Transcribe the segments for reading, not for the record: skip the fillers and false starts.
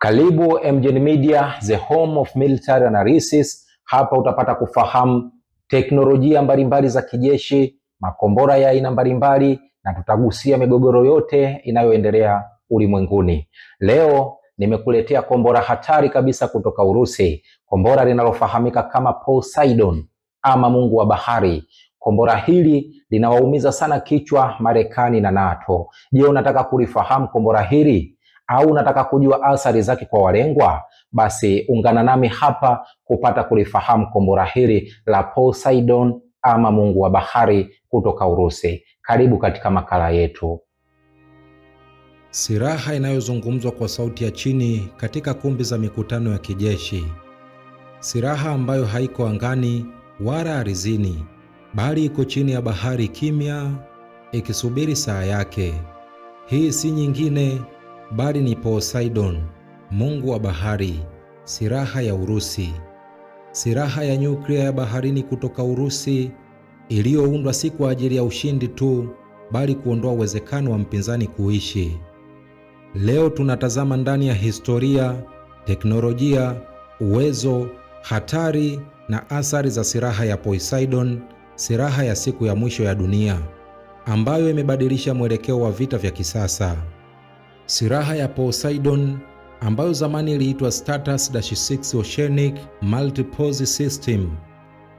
Karibu MGN Media, the home of military analysis. Hapa utapata kufahamu teknolojia mbalimbali za kijeshi, makombora ya aina mbalimbali, na tutagusia migogoro yote inayoendelea ulimwenguni. Leo nimekuletea kombora hatari kabisa kutoka Urusi, kombora linalofahamika kama Poseidon ama Mungu wa bahari. Kombora hili linawaumiza sana kichwa Marekani na NATO. Je, unataka kulifahamu kombora hili au unataka kujua athari zake kwa walengwa? Basi ungana nami hapa kupata kulifahamu kombora hili la Poseidon ama Mungu wa bahari kutoka Urusi. Karibu katika makala yetu. Silaha inayozungumzwa kwa sauti ya chini katika kumbi za mikutano ya kijeshi. Silaha ambayo haiko angani wala ardhini, bali iko chini ya bahari kimya, ikisubiri saa yake. Hii si nyingine bali ni Poseidon, Mungu wa bahari, silaha ya Urusi. Silaha ya nyuklia ya baharini kutoka Urusi, iliyoundwa si kwa ajili ya ushindi tu, bali kuondoa uwezekano wa mpinzani kuishi. Leo tunatazama ndani ya historia, teknolojia, uwezo, hatari na athari za silaha ya Poseidon, silaha ya siku ya mwisho ya dunia, ambayo imebadilisha mwelekeo wa vita vya kisasa. Silaha ya Poseidon, ambayo zamani iliitwa Stratos-6 Oceanic Multipurpose System,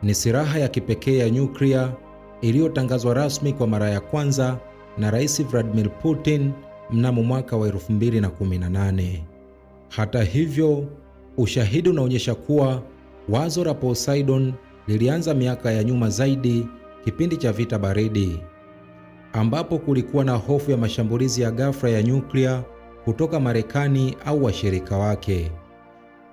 ni silaha ya kipekee ya nyuklia iliyotangazwa rasmi kwa mara ya kwanza na Rais Vladimir Putin mnamo mwaka wa 2018. Hata hivyo, ushahidi unaonyesha kuwa wazo la Poseidon lilianza miaka ya nyuma zaidi, kipindi cha vita baridi, ambapo kulikuwa na hofu ya mashambulizi ya ghafla ya nyuklia kutoka Marekani au washirika wake.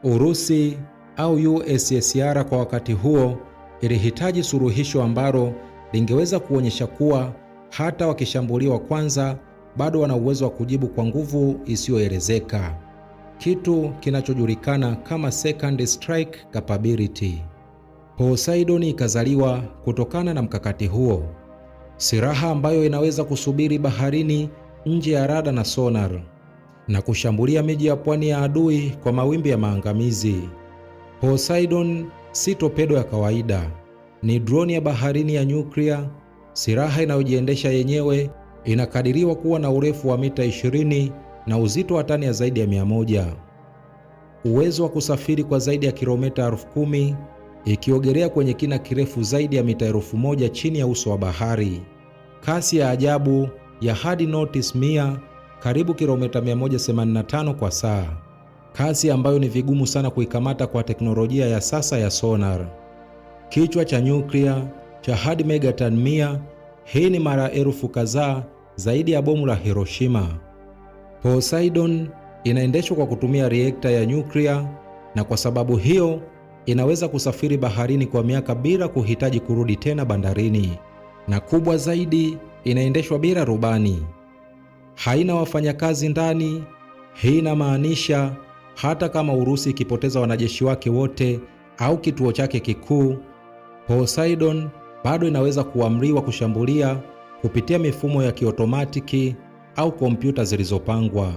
Urusi au USSR kwa wakati huo ilihitaji suluhisho ambalo lingeweza kuonyesha kuwa hata wakishambuliwa kwanza, bado wana uwezo wa kujibu kwa nguvu isiyoelezeka, kitu kinachojulikana kama second strike capability. Poseidon ikazaliwa kutokana na mkakati huo, silaha ambayo inaweza kusubiri baharini nje ya rada na sonar na kushambulia miji ya pwani ya adui kwa mawimbi ya maangamizi. Poseidon si torpedo ya kawaida, ni droni ya baharini ya nyuklia, silaha inayojiendesha yenyewe. Inakadiriwa kuwa na urefu wa mita 20 na uzito wa tani ya zaidi ya 100. Uwezo wa kusafiri kwa zaidi ya kilomita 10,000, ikiogelea kwenye kina kirefu zaidi ya mita 1000 chini ya uso wa bahari. Kasi ya ajabu ya hadi knots 100, karibu kilomita 185 kwa saa. Kasi ambayo ni vigumu sana kuikamata kwa teknolojia ya sasa ya sonar. Kichwa cha nyuklia cha hadi megaton 100. Hii ni mara elfu kadhaa zaidi ya bomu la Hiroshima. Poseidon inaendeshwa kwa kutumia reakta ya nyuklia, na kwa sababu hiyo inaweza kusafiri baharini kwa miaka bila kuhitaji kurudi tena bandarini. Na kubwa zaidi, inaendeshwa bila rubani. Haina wafanyakazi ndani. Hii inamaanisha hata kama Urusi ikipoteza wanajeshi wake wote au kituo chake kikuu, Poseidon bado inaweza kuamriwa kushambulia kupitia mifumo ya kiotomatiki au kompyuta zilizopangwa.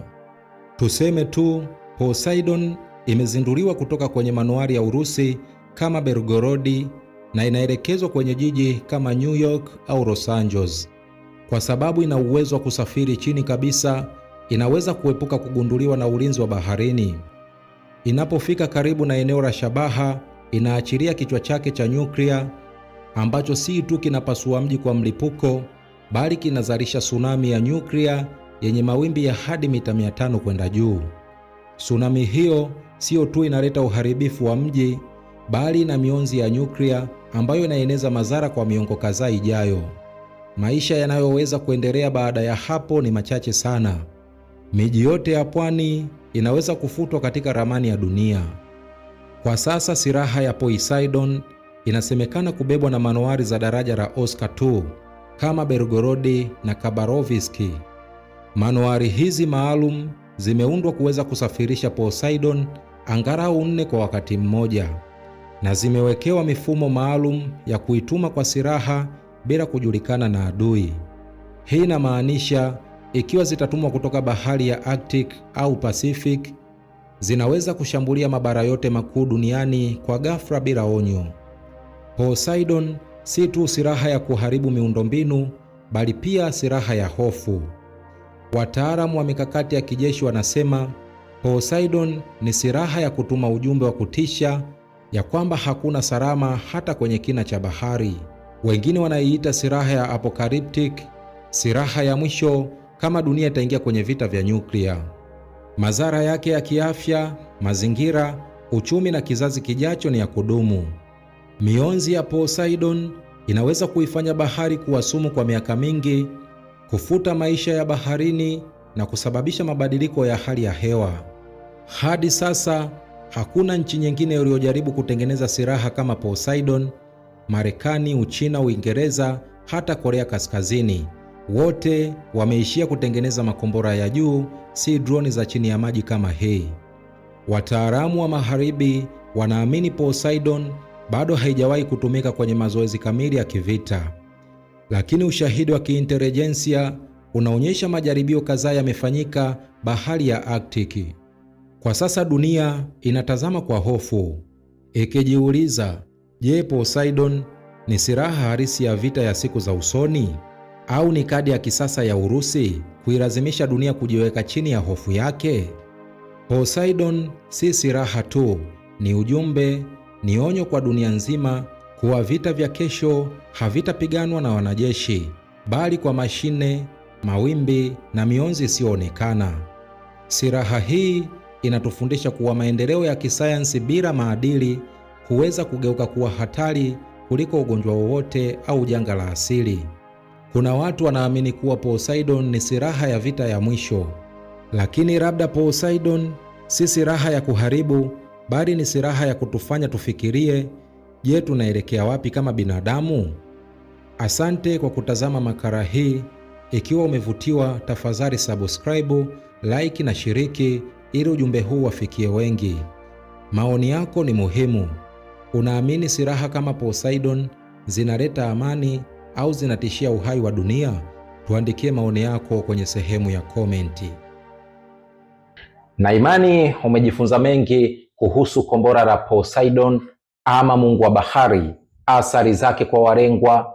Tuseme tu Poseidon imezinduliwa kutoka kwenye manuari ya Urusi kama Belgorod na inaelekezwa kwenye jiji kama New York au Los Angeles. Kwa sababu ina uwezo wa kusafiri chini kabisa, inaweza kuepuka kugunduliwa na ulinzi wa baharini. Inapofika karibu na eneo la shabaha, inaachilia kichwa chake cha nyuklia ambacho si tu kinapasua mji kwa mlipuko, bali kinazalisha tsunami ya nyuklia yenye mawimbi ya hadi mita 500 kwenda juu. Tsunami hiyo sio tu inaleta uharibifu wa mji, bali ina mionzi ya nyuklia ambayo inaeneza madhara kwa miongo kadhaa ijayo. Maisha yanayoweza kuendelea baada ya hapo ni machache sana. Miji yote ya pwani inaweza kufutwa katika ramani ya dunia. Kwa sasa silaha ya Poseidon inasemekana kubebwa na manuari za daraja la Oscar II kama Belgorod na Khabarovsk. Manuari hizi maalum zimeundwa kuweza kusafirisha Poseidon angalau 4 kwa wakati mmoja, na zimewekewa mifumo maalum ya kuituma kwa silaha bila kujulikana na adui. Hii inamaanisha ikiwa zitatumwa kutoka bahari ya Arctic au Pacific, zinaweza kushambulia mabara yote makuu duniani kwa ghafla bila onyo. Poseidon si tu silaha ya kuharibu miundombinu, bali pia silaha ya hofu. Wataalamu wa mikakati ya kijeshi wanasema Poseidon ni silaha ya kutuma ujumbe wa kutisha ya kwamba hakuna salama hata kwenye kina cha bahari. Wengine wanaiita silaha ya apocalyptic, silaha ya mwisho kama dunia itaingia kwenye vita vya nyuklia. Madhara yake ya kiafya, mazingira, uchumi na kizazi kijacho ni ya kudumu. Mionzi ya Poseidon inaweza kuifanya bahari kuwa sumu kwa miaka mingi, kufuta maisha ya baharini na kusababisha mabadiliko ya hali ya hewa. Hadi sasa hakuna nchi nyingine iliyojaribu kutengeneza silaha kama Poseidon. Marekani, Uchina, Uingereza, hata Korea Kaskazini, wote wameishia kutengeneza makombora ya juu, si droni za chini ya maji kama hii. Wataalamu wa Magharibi wanaamini Poseidon bado haijawahi kutumika kwenye mazoezi kamili ya kivita, lakini ushahidi wa kiintelijensia unaonyesha majaribio kadhaa yamefanyika bahari ya Arctic. Kwa sasa dunia inatazama kwa hofu, ikijiuliza, je, Poseidon ni silaha halisi ya vita ya siku za usoni, au ni kadi ya kisasa ya Urusi kuilazimisha dunia kujiweka chini ya hofu yake? Poseidon si silaha tu, ni ujumbe, ni onyo kwa dunia nzima kuwa vita vya kesho havitapiganwa na wanajeshi, bali kwa mashine, mawimbi na mionzi isiyoonekana. Silaha hii inatufundisha kuwa maendeleo ya kisayansi bila maadili huweza kugeuka kuwa hatari kuliko ugonjwa wowote au janga la asili. Kuna watu wanaamini kuwa Poseidon ni silaha ya vita ya mwisho, lakini labda Poseidon si silaha ya kuharibu, bali ni silaha ya kutufanya tufikirie, je, tunaelekea wapi kama binadamu? Asante kwa kutazama makala hii. Ikiwa umevutiwa, tafadhali subscribe, like na shiriki ili ujumbe huu wafikie wengi. Maoni yako ni muhimu. Unaamini silaha kama Poseidon zinaleta amani au zinatishia uhai wa dunia? Tuandikie maoni yako kwenye sehemu ya komenti. Na imani umejifunza mengi kuhusu kombora la Poseidon ama mungu wa bahari, athari zake kwa walengwa,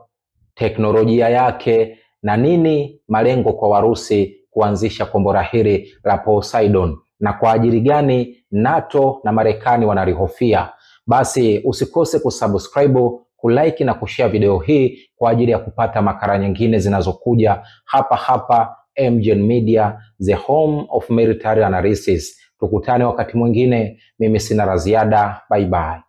teknolojia yake na nini malengo kwa Warusi kuanzisha kombora hili la Poseidon, na kwa ajili gani NATO na Marekani wanalihofia. Basi usikose kusubscribe, kulike na kushare video hii kwa ajili ya kupata makala nyingine zinazokuja hapa hapa MGN Media, the home of military analysis. Tukutane wakati mwingine, mimi sina la ziada. Bye bye.